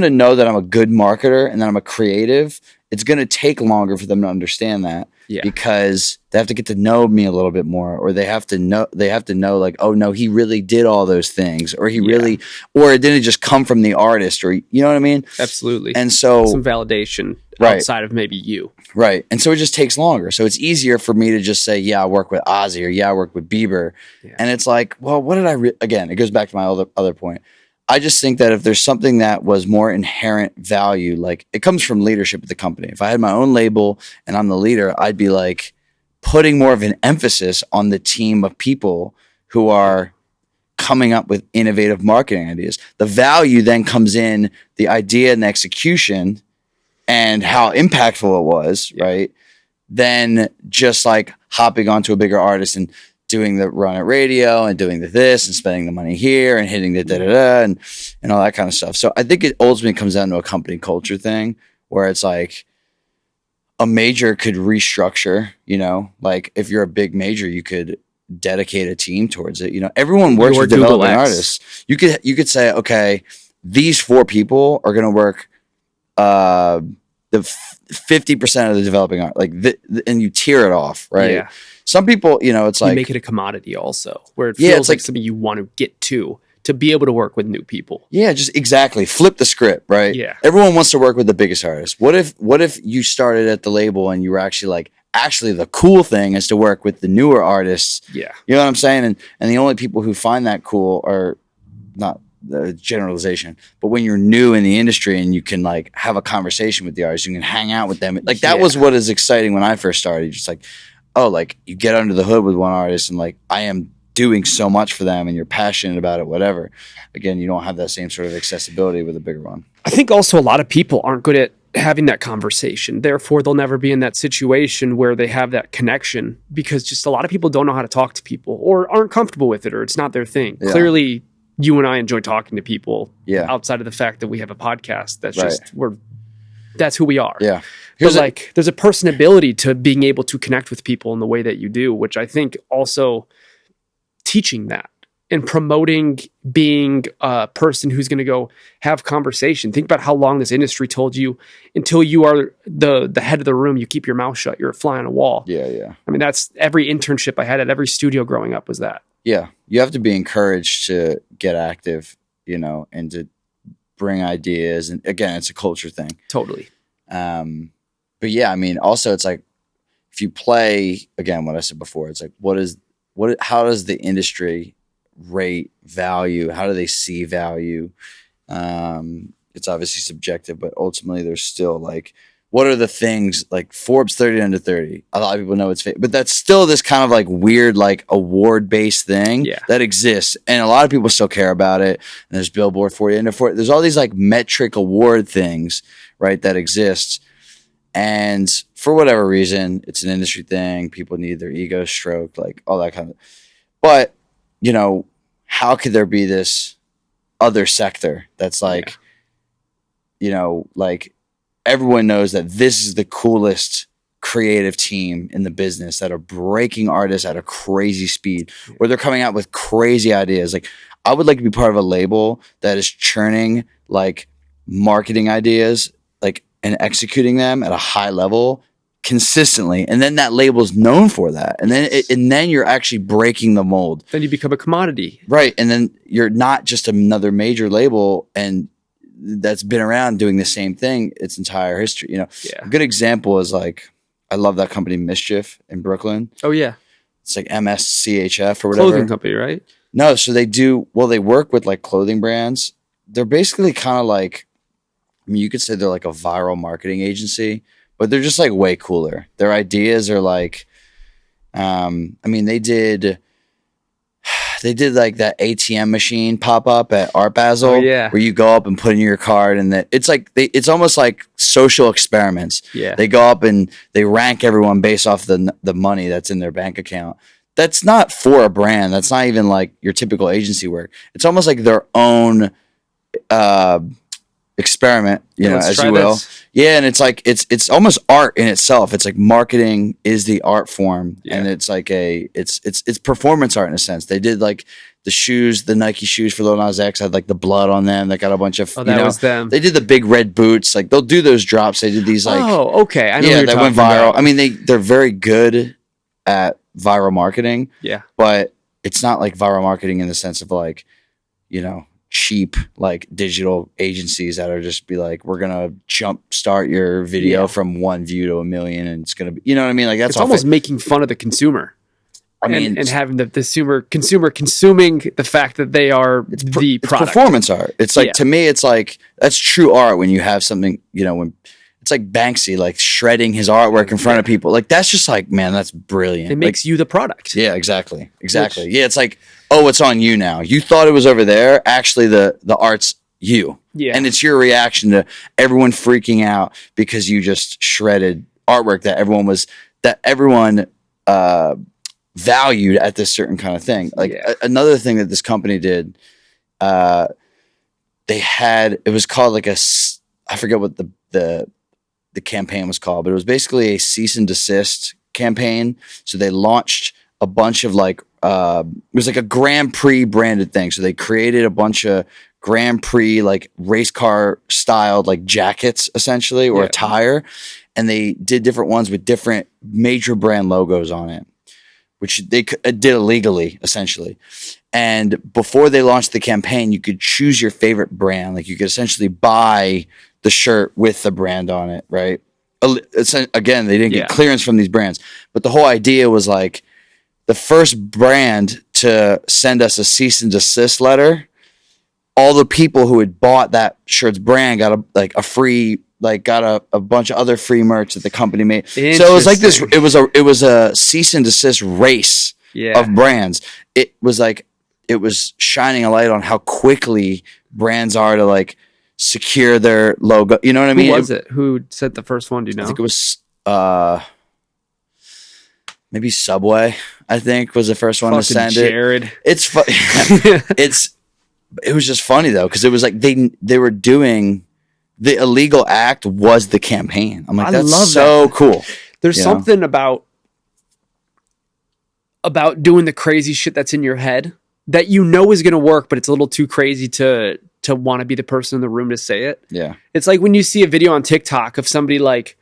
to know that I'm a good marketer and that I'm a creative it's going to take longer for them to understand that because they have to get to know me a little bit more, or they have to know like, oh no, he really did all those things, or or it didn't just come from the artist, or you know what I mean? Absolutely. And so some validation outside of maybe you. Right. And so it just takes longer. So it's easier for me to just say, yeah, I work with Ozzy, or yeah, I work with Bieber. Yeah. And it's like, well, what did I again, it goes back to my other point. I just think that if there's something that was more inherent value, like it comes from leadership at the company. If I had my own label and I'm the leader, I'd be like putting more of an emphasis on the team of people who are coming up with innovative marketing ideas. The value then comes in the idea and the execution and how impactful it was, right? Then just like hopping onto a bigger artist and doing the run at radio and doing the this and spending the money here and hitting the da-da-da and all that kind of stuff. So I think it ultimately comes down to a company culture thing where it's like a major could restructure, you know, like if you're a big major, you could dedicate a team towards it. You know, everyone works with developing artists. You could say, okay, these 4 people are going to work the 50% of the developing art, like and you tear it off, right? Yeah. Some people, you know, it's like you make it a commodity also, where it feels like something you want to get to be able to work with new people. Yeah, just exactly. Flip the script, right? Yeah. Everyone wants to work with the biggest artists. What if you started at the label and you were actually the cool thing is to work with the newer artists? Yeah. You know what I'm saying? And the only people who find that cool are not the generalization, but when you're new in the industry and you can like have a conversation with the artists, you can hang out with them. Like that was what is exciting when I first started. Just like, oh, like you get under the hood with one artist and like I am doing so much for them and you're passionate about it, whatever. Again, you don't have that same sort of accessibility with a bigger one. I think also a lot of people aren't good at having that conversation. Therefore, they'll never be in that situation where they have that connection because just a lot of people don't know how to talk to people or aren't comfortable with it or it's not their thing. Yeah. Clearly, you and I enjoy talking to people outside of the fact that we have a podcast. That's just, that's who we are. Yeah. There's a personability to being able to connect with people in the way that you do, which I think also teaching that and promoting being a person who's going to go have conversation. Think about how long this industry told you until you are the head of the room, you keep your mouth shut. You're a fly on a wall. Yeah. Yeah. I mean, that's every internship I had at every studio growing up was that. Yeah. You have to be encouraged to get active, you know, and to bring ideas. And again, it's a culture thing. Totally. But yeah, I mean, also it's like, if you play, again, what I said before, it's like, how does the industry rate value? How do they see value? It's obviously subjective, but ultimately there's still like, what are the things like Forbes 30 under 30? A lot of people know it's fake, but that's still this kind of like weird, like award based thing that exists. And a lot of people still care about it. And there's Billboard 40 under 40. There's all these like metric award things, right, that exist. And for whatever reason, it's an industry thing. People need their ego stroked, like all that kind of. But, you know, how could there be this other sector that's like, you know, like everyone knows that this is the coolest creative team in the business that are breaking artists at a crazy speed, where they're coming out with crazy ideas. Like, I would like to be part of a label that is churning like marketing ideas, like, and executing them at a high level consistently, and then that label is known for that, and then you're actually breaking the mold. Then you become a commodity, right? And then you're not just another major label and that's been around doing the same thing its entire history. You know, a good example is like, I love that company Mischief in Brooklyn. Oh yeah, it's like MSCHF or whatever. Clothing company, right? No, so they work with like clothing brands. They're basically kind of like, I mean, you could say they're like a viral marketing agency, but they're just like way cooler. Their ideas are like, I mean, they did like that ATM machine pop up at Art Basel, where you go up and put in your card, and that it's like it's almost like social experiments. Yeah, they go up and they rank everyone based off the money that's in their bank account. That's not for a brand. That's not even like your typical agency work. It's almost like their own experiment, Let's as try you will. this. Yeah, and it's like it's almost art in itself. It's like marketing is the art form, and it's like it's performance art in a sense. They did like the shoes, the Nike shoes for Lil Nas X had like the blood on them. They got a bunch of That was them. They did the big red boots. Like they'll do those drops. They did these like okay, I know what you're that went talking viral. about. I mean they're very good at viral marketing. Yeah, but it's not like viral marketing in the sense of like cheap like digital agencies that are just be like, we're gonna jump start your video from 1 view to 1 million, and it's gonna be, you know what I mean? Like that's it's almost making fun of the consumer. I mean, and having the consumer consuming the fact that they are the product. It's performance art. It's like to me, it's like that's true art when you have something. When it's like Banksy, like shredding his artwork in front of people, like that's just like, man, that's brilliant. It makes you the product. Yeah, exactly. Yeah, it's like, oh, it's on you now. You thought it was over there. Actually, the art's you. Yeah, and it's your reaction to everyone freaking out because you just shredded artwork that everyone valued at this certain kind of thing. Like another thing that this company did, they had, it was called like I forget what the campaign was called, but it was basically a cease and desist campaign. So they launched a bunch of like, it was like a Grand Prix branded thing. So they created a bunch of Grand Prix, like race car styled like jackets essentially, or attire. And they did different ones with different major brand logos on it, which they did illegally essentially. And before they launched the campaign, you could choose your favorite brand. Like you could essentially buy the shirt with the brand on it, right? Again, they didn't get clearance from these brands, but the whole idea was like the first brand to send us a cease and desist letter, all the people who had bought that shirt's brand got a free, like got a bunch of other free merch that the company made. So it was like this, it was a cease and desist race of brands. It was shining a light on how quickly brands are to like secure their logo. You know what I mean? Who was it? Who said the first one? Do you know? I think it was maybe Subway. I think was the first one to send Jared. it. It was just funny though, because it was like they were doing the illegal act was the campaign. I'm like, that's so cool. There's something about doing the crazy shit that's in your head that is going to work, but it's a little too crazy to want to be the person in the room to say it. Yeah. It's like when you see a video on TikTok of somebody like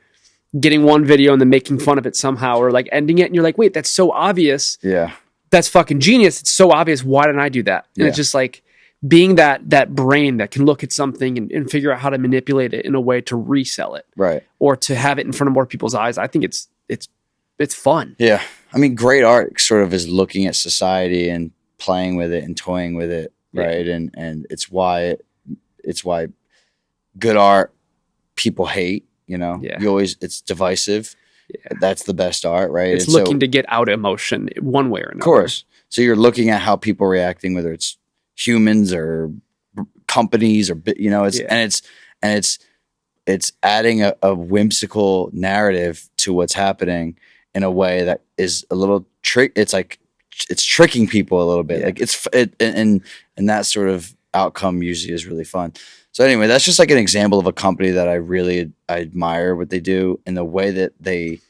getting one video and then making fun of it somehow, or like ending it, and you're like, wait, that's so obvious. Yeah. That's fucking genius. It's so obvious. Why didn't I do that? And it's just like being that brain that can look at something and figure out how to manipulate it in a way to resell it. Right. Or to have it in front of more people's eyes. I think it's fun. Yeah. I mean, great art sort of is looking at society and playing with it and toying with it. Right. And it's why good art people hate, it's divisive. Yeah. That's the best art, right? It's looking to get out emotion one way or another. Of course. So you're looking at how people are reacting, whether it's humans or companies or, it's adding a whimsical narrative to what's happening in a way that is a little trick. It's like, it's tricking people a little bit. Like and that sort of outcome usually is really fun. So anyway, that's just like an example of a company that I admire what they do, and the way that they,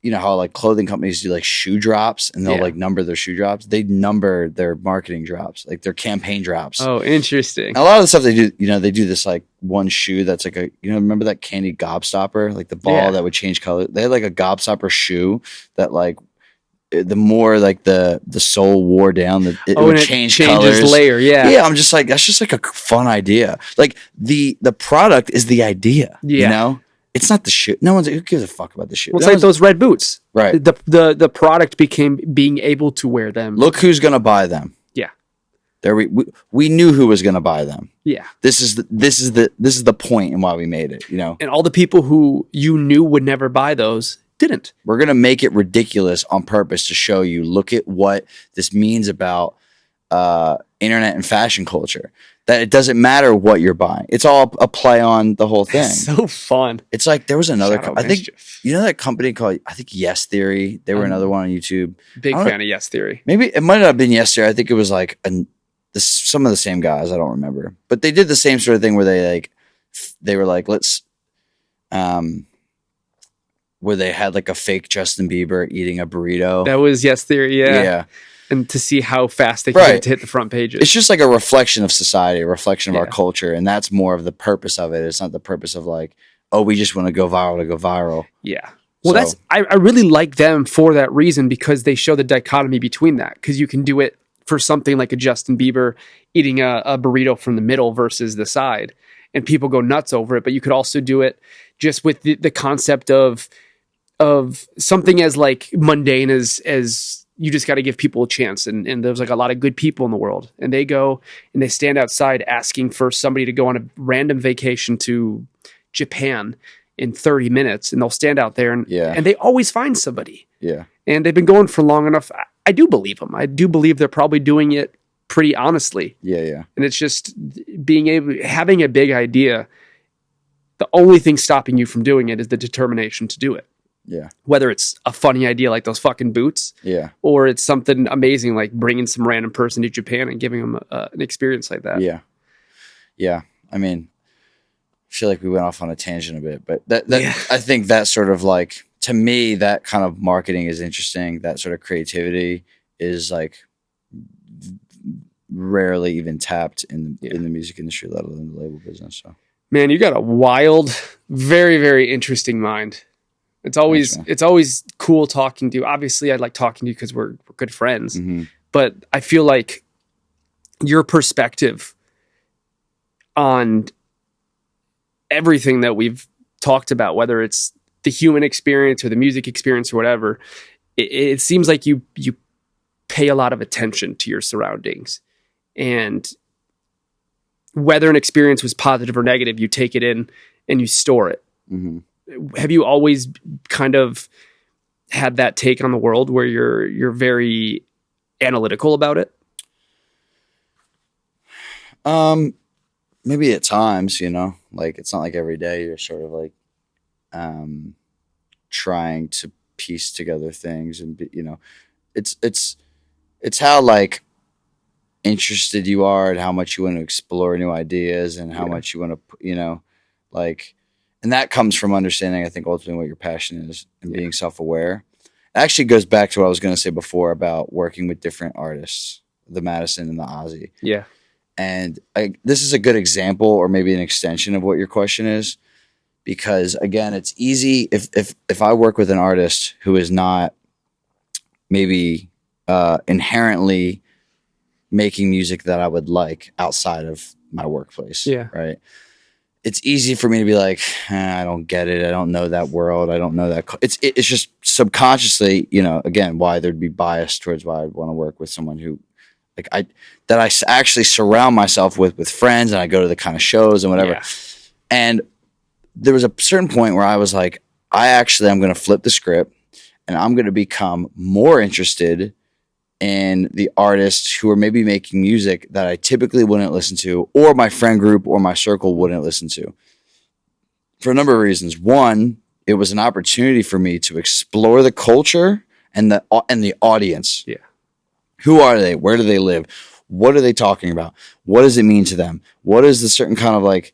how like clothing companies do like shoe drops, and they'll like number their shoe drops. They number their marketing drops, like their campaign drops. Oh, interesting. And a lot of the stuff they do, they do this like one shoe that's like remember that candy gobstopper, like the ball that would change color. They had like a gobstopper shoe that like, the more like the sole wore down, it would change colors. Layer, I'm just like, that's just like a fun idea. Like the product is the idea. It's not the shoe. Who gives a fuck about the shoe? Well, it's like those red boots, right? The product became being able to wear them. Look who's gonna buy them. Yeah, there we knew who was gonna buy them. Yeah, this is the point and why we made it. And all the people who you knew would never buy those didn't. We're going to make it ridiculous on purpose to show you, look at what this means about internet and fashion culture, that it doesn't matter what you're buying. It's all a play on the whole thing. It's so fun. It's like there was another, I think, that company called, I think Yes Theory. They were another one on YouTube. Big fan of Yes Theory. Maybe it might not have been Yes Theory. I think it was like some of the same guys. I don't remember. But they did the same sort of thing where they like they were like, let's, where they had like a fake Justin Bieber eating a burrito. That was Yes Theory, yeah. Yeah. And to see how fast they could get to hit the front pages. It's just like a reflection of society, a reflection of our Yeah. culture. And that's more of the purpose of it. It's not the purpose of like, oh, we just want to go viral. Yeah. Well, So- that's I really like them for that reason, because they show the dichotomy between that. Because you can do it for something like a Justin Bieber eating a burrito from the middle versus the side, and people go nuts over it. But you could also do it just with the concept of something as like mundane as you just got to give people a chance. And there's like a lot of good people in the world, and they go and they stand outside asking for somebody to go on a random vacation to Japan in 30 minutes, and they'll stand out there and they always find somebody. Yeah. And they've been going for long enough. I do believe them. I do believe they're probably doing it pretty honestly. Yeah. Yeah. And it's just having a big idea. The only thing stopping you from doing it is the determination to do it. Yeah. Whether it's a funny idea like those fucking boots, Yeah. or it's something amazing like bringing some random person to Japan and giving them an experience like that. Yeah. Yeah. I mean, I feel like we went off on a tangent a bit, but I think that sort of like, to me, that kind of marketing is interesting. That sort of creativity is like rarely even tapped in the music industry, let alone the label business. So, man, you got a wild, very, very interesting mind. It's always cool talking to you. Obviously, I like talking to you because we're good friends. mm-hmm. But I feel like your perspective on everything that we've talked about, whether it's the human experience or the music experience or whatever, it seems like you pay a lot of attention to your surroundings, and whether an experience was positive or negative, you take it in and you store it. Mm-hmm. Have you always kind of had that take on the world where you're very analytical about it? Maybe at times, like it's not like every day you're sort of like trying to piece together things, and it's how like interested you are and how much you want to explore new ideas and how much you want to, like, and that comes from understanding, I think, ultimately what your passion is and being self-aware. It actually goes back to what I was going to say before about working with different artists, the Madison and the Ozzy. Yeah. And this is a good example, or maybe an extension of what your question is, because again, it's easy if I work with an artist who is not maybe inherently making music that I would like outside of my workplace. Yeah. Right. It's easy for me to be like, I don't get it. I don't know that world. I don't know that. It's just subconsciously, again, why there'd be bias towards why I'd want to work with someone who, like, I actually surround myself with friends, and I go to the kind of shows and whatever. Yeah. And there was a certain point where I was like, I'm going to flip the script, and I'm going to become more interested in the artists who are maybe making music that I typically wouldn't listen to, or my friend group or my circle wouldn't listen to, for a number of reasons. One, it was an opportunity for me to explore the culture and the audience. Yeah. Who are they? Where do they live? What are they talking about? What does it mean to them? What is the certain kind of like,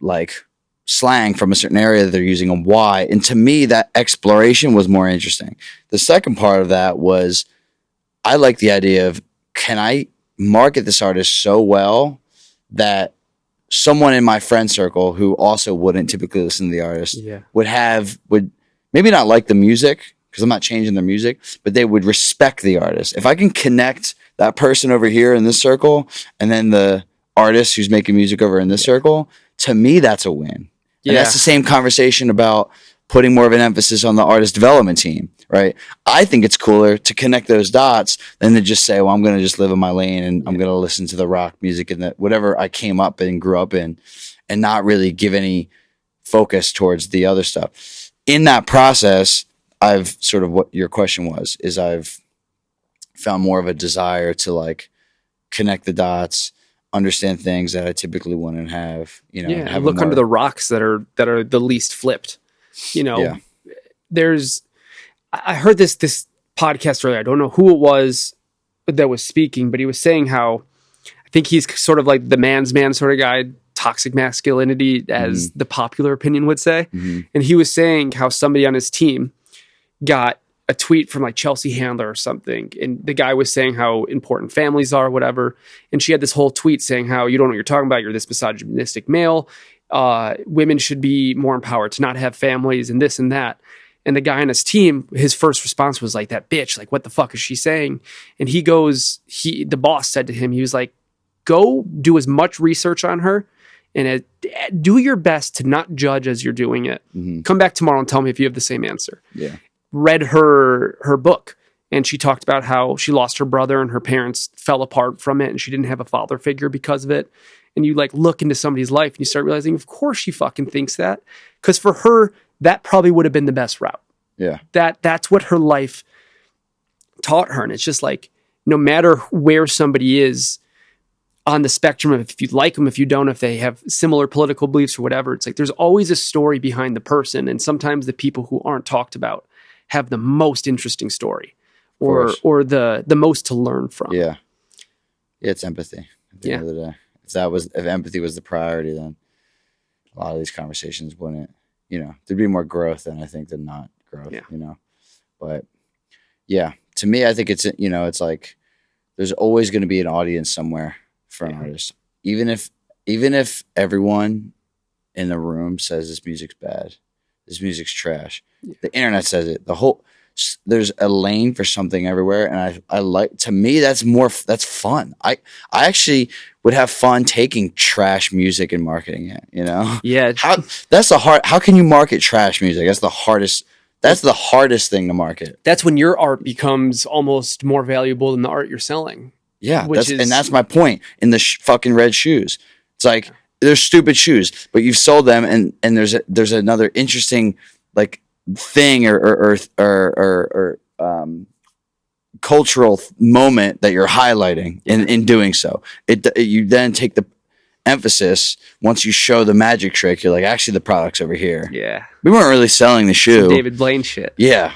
like slang from a certain area that they're using, and why? And to me, that exploration was more interesting. The second part of that was, I like the idea of, can I market this artist so well that someone in my friend circle who also wouldn't typically listen to the artist would maybe not like the music, because I'm not changing their music, but they would respect the artist. If I can connect that person over here in this circle and then the artist who's making music over in this circle, to me, that's a win. And that's the same conversation about putting more of an emphasis on the artist development team, right? I think it's cooler to connect those dots than to just say, well, I'm going to just live in my lane and I'm going to listen to the rock music and whatever I came up and grew up in, and not really give any focus towards the other stuff. In that process, I've sort of, what your question was, is I've found more of a desire to like connect the dots, understand things that I typically wouldn't have, have look under the rocks that are the least flipped, There's, I heard this podcast earlier. I don't know who it was that was speaking, but he was saying how, I think he's sort of like the man's man sort of guy, toxic masculinity, as the popular opinion would say. And he was saying how somebody on his team got a tweet from like Chelsea Handler or something. And the guy was saying how important families are, whatever. And she had this whole tweet saying how you don't know what you're talking about. You're this misogynistic male. Women should be more empowered to not have families and this and that. And the guy on his team, his first response was like, that bitch, like, what the fuck is she saying? And the boss said to him, he was like, go do as much research on her and do your best to not judge as you're doing it. Come back tomorrow and tell me if you have the same answer. Yeah. Read her book, and she talked about how she lost her brother and her parents fell apart from it, and she didn't have a father figure because of it. And you like look into somebody's life and you start realizing, of course she fucking thinks that, because for her that probably would have been the best route. Yeah. That's what her life taught her. And it's just like, no matter where somebody is on the spectrum of if you like them, if you don't, if they have similar political beliefs or whatever, it's like there's always a story behind the person. And sometimes the people who aren't talked about have the most interesting story or the most to learn from. Yeah. It's empathy at the end of the day. If empathy was the priority, then a lot of these conversations wouldn't, there'd be more growth than not growth, but yeah, to me, I think it's, it's like, there's always going to be an audience somewhere for an artist. Even if everyone in the room says this music's bad, this music's trash, the internet says it, there's a lane for something everywhere. And I like, to me, that's fun. I actually would have fun taking trash music and marketing it, Yeah. How can you market trash music? That's the hardest thing to market. That's when your art becomes almost more valuable than the art you're selling. Yeah. That's my point in the fucking red shoes. It's like, they're stupid shoes, but you've sold them, and there's another interesting like thing or cultural moment that you're highlighting in doing so. You then take the emphasis once you show the magic trick. You're like, actually, the product's over here. Yeah, we weren't really selling the shoe. Some David Blaine shit. Yeah.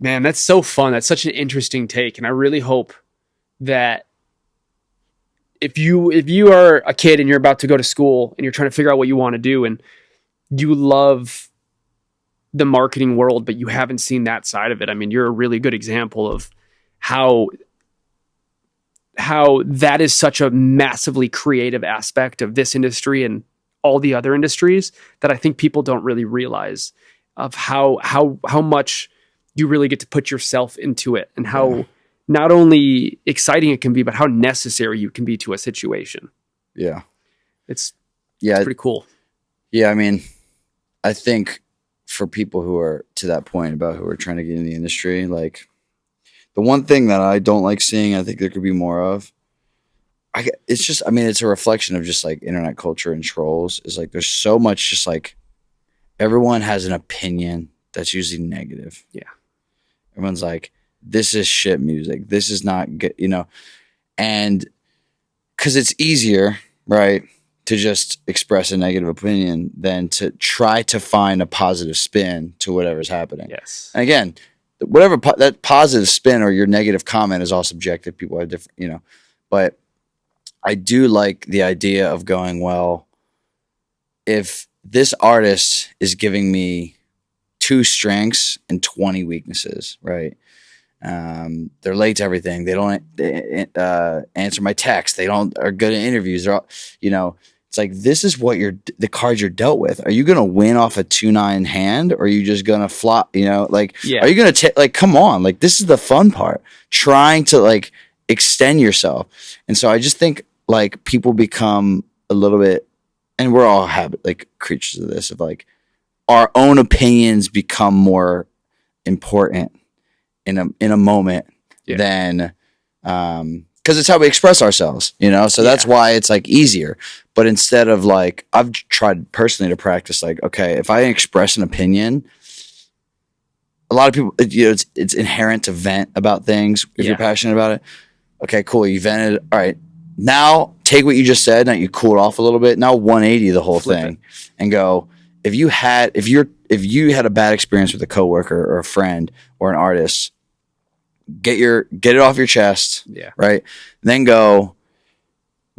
Man, that's so fun. That's such an interesting take, and I really hope that if you are a kid and you're about to go to school and you're trying to figure out what you want to do and you love the marketing world, but you haven't seen that side of it. I mean, you're a really good example of how that is such a massively creative aspect of this industry and all the other industries that I think people don't really realize of how much you really get to put yourself into it and how not only exciting it can be, but how necessary you can be to a situation. Yeah. It's pretty cool. Yeah. I mean, I think for people who are to that point about who are trying to get in the industry, like the one thing that I don't like seeing, I think there could be more of, it's a reflection of just like internet culture and trolls, is like, there's so much just like everyone has an opinion that's usually negative. Yeah. Everyone's like, this is shit music. This is not good, and because it's easier, right, to just express a negative opinion than to try to find a positive spin to whatever's happening. Yes. And again, whatever that positive spin or your negative comment is all subjective. People have different, but I do like the idea of going, well, if this artist is giving me 2 strengths and 20 weaknesses, right? They're late to everything. They don't answer my text. They are good at interviews. They're all, it's like, this is what the cards you're dealt with. Are you going to win off a 2-9 hand, or are you just going to flop? Are you going to come on, like, this is the fun part, trying to like extend yourself. And so I just think like people become a little bit, and we're all creatures of this, of like our own opinions become more important in a moment than, because it's how we express ourselves, so that's why it's like easier. But instead of like, I've tried personally to practice like, okay, if I express an opinion, a lot of people, it's inherent to vent about things if you're passionate about it. Okay, cool, you vented. All right, now take what you just said, now you cool it off a little bit, now 180 the whole thing and go, if you had a bad experience with a coworker or a friend or an artist, get it off your chest. Yeah. Right. Then go,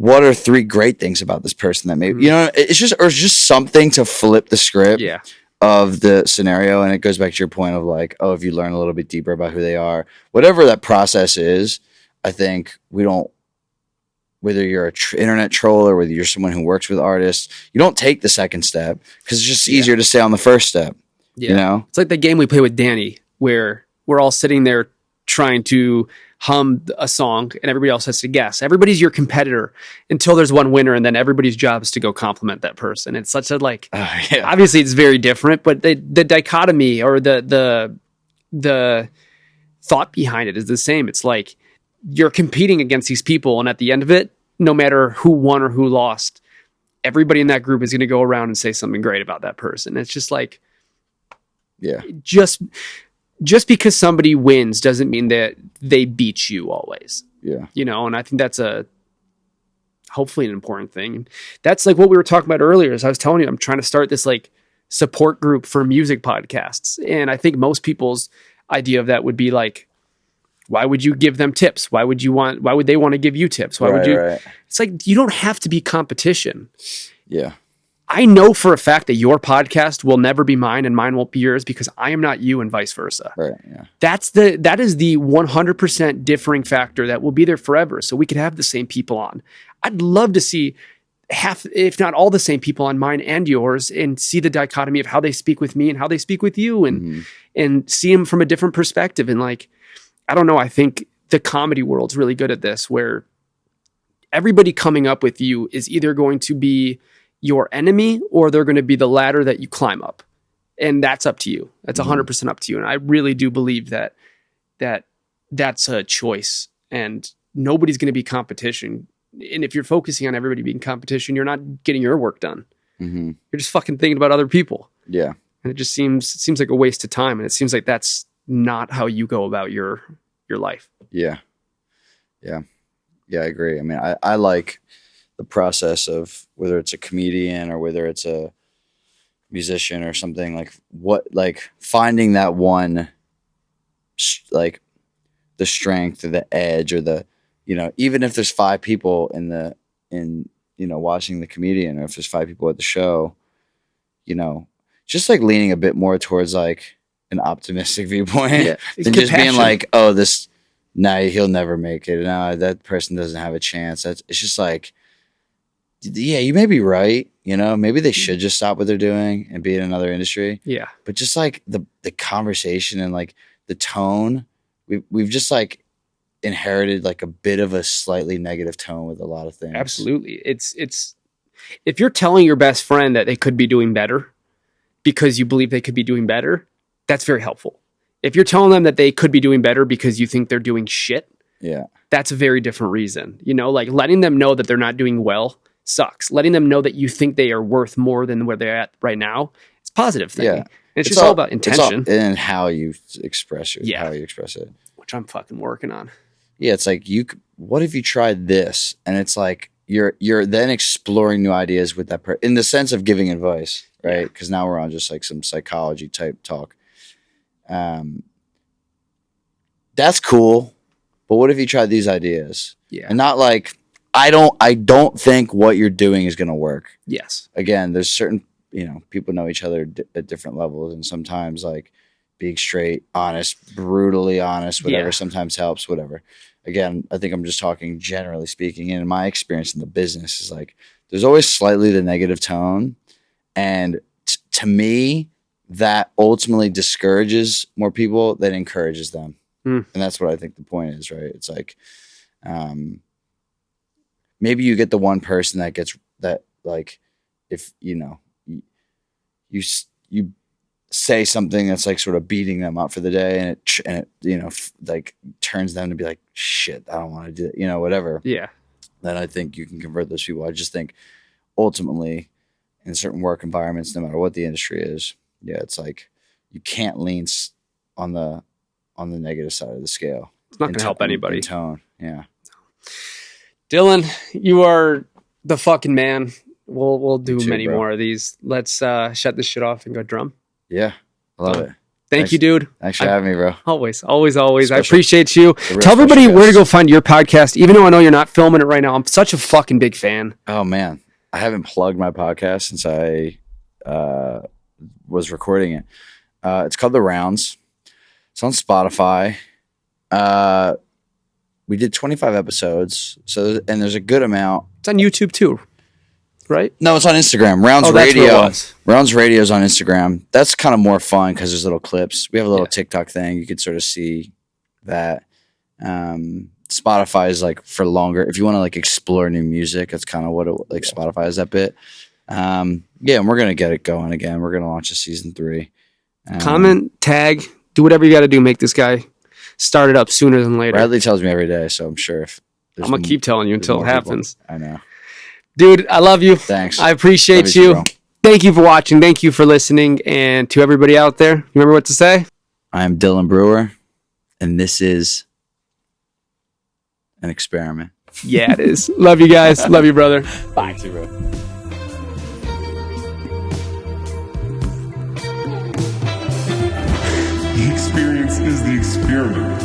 what are 3 great things about this person that maybe, it's just something to flip the script Yeah. of the scenario. And it goes back to your point of like, oh, if you learn a little bit deeper about who they are, whatever that process is, I think whether you're an internet troll or whether you're someone who works with artists, you don't take the second step because it's just easier to stay on the first step. Yeah. It's like the game we play with Danny where we're all sitting there trying to hum a song and everybody else has to guess. Everybody's your competitor until there's one winner, and then everybody's job is to go compliment that person. It's such a obviously it's very different, but the dichotomy or the thought behind it is the same. It's like you're competing against these people, and at the end of it, no matter who won or who lost, everybody in that group is going to go around and say something great about that person. It's just like, just because somebody wins doesn't mean that they beat you always. Yeah. And I think that's hopefully an important thing. And that's like what we were talking about earlier. As I was telling you, I'm trying to start this like support group for music podcasts. And I think most people's idea of that would be like, why would you give them tips? Why would they want to give you tips? Why would you? Right. It's like, you don't have to be competition. Yeah. I know for a fact that your podcast will never be mine and mine won't be yours because I am not you and vice versa. Right. Yeah. That is the 100% differing factor that will be there forever. So we could have the same people on. I'd love to see half, if not all the same people on mine and yours and see the dichotomy of how they speak with me and how they speak with you and see them from a different perspective. And like, I don't know. I think the comedy world's really good at this where everybody coming up with you is either going to be your enemy or they're going to be the ladder that you climb up. And that's up to you. That's 100% up to you. And I really do believe that that's a choice and nobody's going to be competition. And if you're focusing on everybody being competition, you're not getting your work done. Mm-hmm. You're just fucking thinking about other people. Yeah. And it just seems like a waste of time. And it seems like that's not how you go about your life. Yeah. Yeah. Yeah. I agree. I mean, I like the process of whether it's a comedian or whether it's a musician or something like finding that one, like the strength or the edge or the, even if there's 5 people in watching the comedian or if there's 5 people at the show, just like leaning a bit more towards like an optimistic viewpoint than just being like, oh, he'll never make it. No, that person doesn't have a chance. It's just like, yeah, you may be right. Maybe they should just stop what they're doing and be in another industry. Yeah. But just like the conversation and like the tone, we've just like inherited like a bit of a slightly negative tone with a lot of things. Absolutely. It's if you're telling your best friend that they could be doing better because you believe they could be doing better, that's very helpful. If you're telling them that they could be doing better because you think they're doing shit, that's a very different reason. Like letting them know that they're not doing well sucks. Letting them know that you think they are worth more than where they're at right now, it's a positive thing. Yeah. And it's just all about intention and how you express it. Yeah. How you express it, which I'm fucking working on. Yeah, it's like what if you tried this? And it's like you're then exploring new ideas with that in the sense of giving advice, right? Because now we're on just like some psychology type talk. That's cool, but what if you tried these ideas? Yeah, and not like I don't think what you're doing is going to work. Yes. Again, there's certain people know each other at different levels, and sometimes like being straight, honest, brutally honest, whatever sometimes helps. Whatever. Again, I think I'm just talking generally speaking. And in my experience in the business is like there's always slightly the negative tone, and to me, that ultimately discourages more people than encourages them. And that's what I think the point is, right? It's like, maybe you get the one person that gets that, like, if, you say something that's like sort of beating them up for the day and it like turns them to be like, shit, I don't want to do it, whatever. Yeah. Then I think you can convert those people. I just think ultimately in certain work environments, no matter what the industry is, it's like you can't lean on the negative side of the scale. It's not going to help anybody. In tone, yeah. Dylan, you are the fucking man. We'll do many more of these. Let's shut this shit off and go drum. Yeah, I love it. Thank you, dude. Thanks for having me, bro. Always. I Special. appreciate you. Tell everybody where to go find your podcast, even though I know you're not filming it right now. I'm such a fucking big fan. Oh man, I haven't plugged my podcast since I was recording it. It's called The Rounds. It's on Spotify. We did 25 episodes, and there's a good amount. It's on YouTube too, right? No, it's on Instagram. Rounds Radio. Rounds Radio is on Instagram. That's kind of more fun because there's little clips. We have a little TikTok thing. You could sort of see that. Spotify is like for longer. If you want to like explore new music, that's kind of what Spotify is that bit. And we're gonna get it going again. We're gonna launch a season 3. Comment, tag, do whatever you got to do. Make this guy start it up sooner than later. Bradley tells me every day, so I'm sure if I'm gonna keep telling you until it happens. I know. Dude, I love you. Thanks. I appreciate you. Bro. Thank you for watching. Thank you for listening. And to everybody out there, you remember what to say? I'm Dylan Brewer, and this is an experiment. Yeah, it is. Love you guys. Love you, brother. Bye. You too, bro. The experience is the experiment.